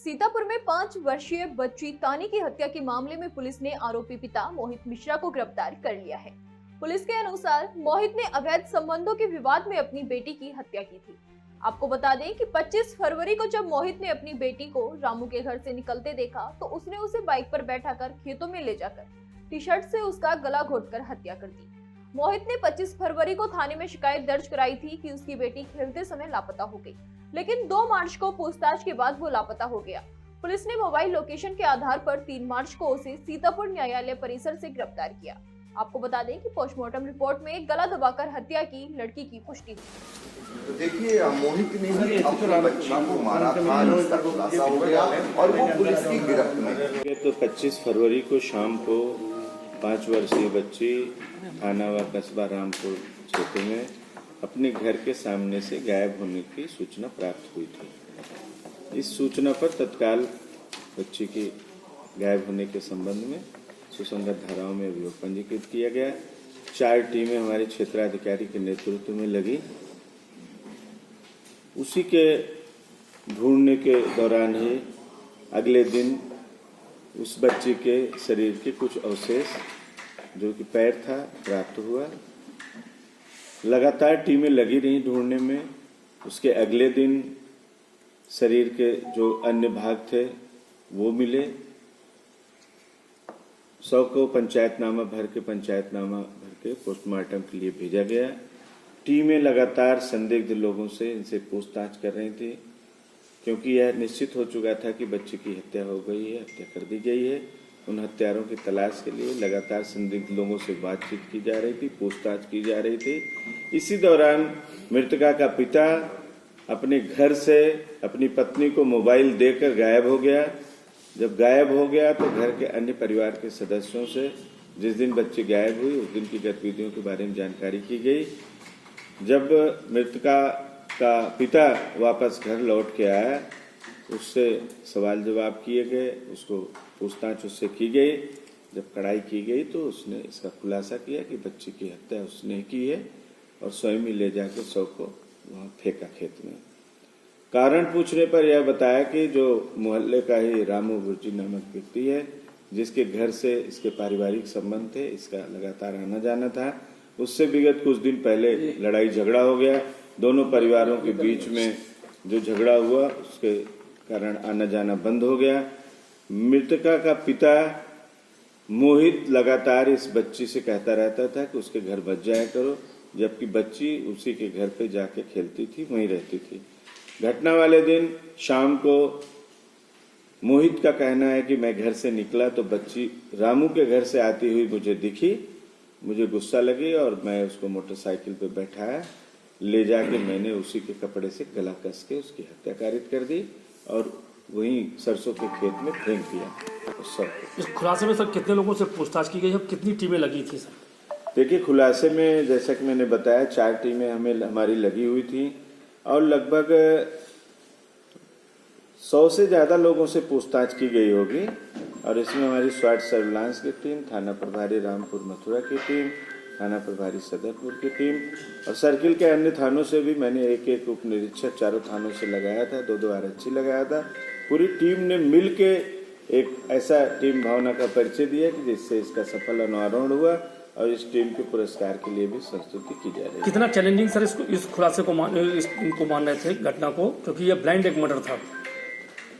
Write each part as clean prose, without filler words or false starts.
सीतापुर में 5 वर्षीय बच्ची तानी की हत्या के मामले में पुलिस ने आरोपी पिता मोहित मिश्रा को गिरफ्तार कर लिया है। पुलिस के अनुसार मोहित ने अवैध संबंधों के विवाद में अपनी बेटी की हत्या की थी। आपको बता दें कि 25 फरवरी को जब मोहित ने अपनी बेटी को रामू के घर से निकलते देखा तो उसने उसे बाइक पर बैठाकर खेतों में ले जाकर टी शर्ट से उसका गला घोंटकर हत्या कर दी। मोहित ने 25 फरवरी को थाने में शिकायत दर्ज कराई थी कि उसकी बेटी खेलते समय लापता हो गई, लेकिन 2 मार्च को पूछताछ के बाद वो लापता हो गया। पुलिस ने मोबाइल लोकेशन के आधार पर 3 मार्च को उसे सीतापुर न्यायालय परिसर से गिरफ्तार किया। आपको बता दें कि पोस्टमार्टम रिपोर्ट में गला दबाकर हत्या की लड़की की पुष्टि हुई। तो देखिए, मोहित ने ही अपनी बच्ची को मारा था, इसका खुलासा हो गया और वो पुलिस की गिरफ्त में। तो 25 फरवरी को शाम को 5 वर्षीय बच्ची थाना व कस्बा रामपुर क्षेत्र में अपने घर के सामने से गायब होने की सूचना प्राप्त हुई थी। इस सूचना पर तत्काल बच्ची की गायब होने के संबंध में सुसंगत धाराओं में अभियोग पंजीकृत किया गया। 4 टीमें हमारे क्षेत्राधिकारी के नेतृत्व में लगी। उसी के ढूंढने के दौरान ही अगले दिन उस बच्ची के शरीर के कुछ अवशेष जो कि पैर था प्राप्त हुआ। लगातार टीमें लगी रही ढूंढने में। उसके अगले दिन शरीर के जो अन्य भाग थे वो मिले। 100 को पंचायतनामा भर के पोस्टमार्टम के लिए भेजा गया। टीमें लगातार संदिग्ध लोगों से इनसे पूछताछ कर रही थी, क्योंकि यह निश्चित हो चुका था कि बच्ची की हत्या हो गई है, हत्या कर दी गई है। उन हत्यारों की तलाश के लिए लगातार संदिग्ध लोगों से बातचीत की जा रही थी, पूछताछ की जा रही थी। इसी दौरान मृतका का पिता अपने घर से अपनी पत्नी को मोबाइल देकर गायब हो गया। जब गायब हो गया तो घर के अन्य परिवार के सदस्यों से जिस दिन बच्ची गायब हुई उस दिन की गतिविधियों के बारे में जानकारी की गई। जब मृतका का पिता वापस घर लौट के आया, उससे सवाल जवाब किए गए, उसको पूछताछ उससे की गई। जब कड़ाई की गई तो उसने इसका खुलासा किया कि बच्ची की हत्या उसने की है और स्वयं ही ले जाके शव को वहाँ फेंका खेत में। कारण पूछने पर यह बताया कि जो मोहल्ले का ही रामू गुर्जी नामक व्यक्ति है, जिसके घर से इसके पारिवारिक संबंध थे, इसका लगातार आना जाना था। उससे विगत कुछ दिन पहले लड़ाई झगड़ा हो गया। दोनों परिवारों के बीच में जो झगड़ा हुआ उसके कारण आना जाना बंद हो गया। मृतका का पिता मोहित लगातार इस बच्ची से कहता रहता था कि उसके घर बच जाया करो, जबकि बच्ची उसी के घर पे जाके खेलती थी, वहीं रहती थी। घटना वाले दिन शाम को मोहित का कहना है कि मैं घर से निकला तो बच्ची रामू के घर से आती हुई मुझे दिखी। मुझे गुस्सा लगी और मैं उसको मोटरसाइकिल पे बैठाया, ले जाके मैंने उसी के कपड़े से गला कस के उसकी हत्या कारित कर दी और वहीं सरसों के खेत में फेंक दिया। इस खुलासे में सर कितने लोगों से पूछताछ की गई और कितनी टीमें लगी थी सर? देखिए, खुलासे में जैसा कि मैंने बताया 4 टीमें हमारी लगी हुई थी और लगभग 100 से ज़्यादा लोगों से पूछताछ की गई होगी। और इसमें हमारी स्वाट सर्विलांस की टीम, थाना प्रभारी रामपुर मथुरा की टीम, थाना प्रभारी सदरपुर की टीम और सर्किल के अन्य थानों से भी मैंने एक उप निरीक्षक 4 थानों से लगाया था, 2 आरक्षी लगाया था। पूरी टीम ने मिल के एक ऐसा टीम भावना का परिचय दिया कि जिससे इसका सफल अनावरण हुआ और इस टीम के पुरस्कार के लिए भी संस्तुति की जा रही है। कितना चैलेंजिंग सर इस खुलासे को मान रहे थे घटना को, क्योंकि ये ब्लाइंड एक मर्डर था।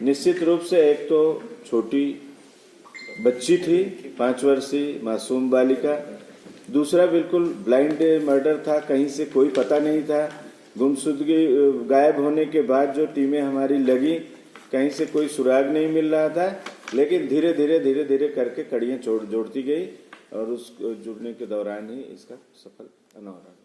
निश्चित रूप से एक तो छोटी बच्ची थी, 5 वर्षीय मासूम बालिका। दूसरा बिल्कुल ब्लाइंड मर्डर था, कहीं से कोई पता नहीं था। गुमशुदगी गायब होने के बाद जो टीमें हमारी लगी, कहीं से कोई सुराग नहीं मिल रहा था, लेकिन धीरे धीरे करके कड़ियां जोड़ती गई और उस जुड़ने के दौरान ही इसका सफल अनावरण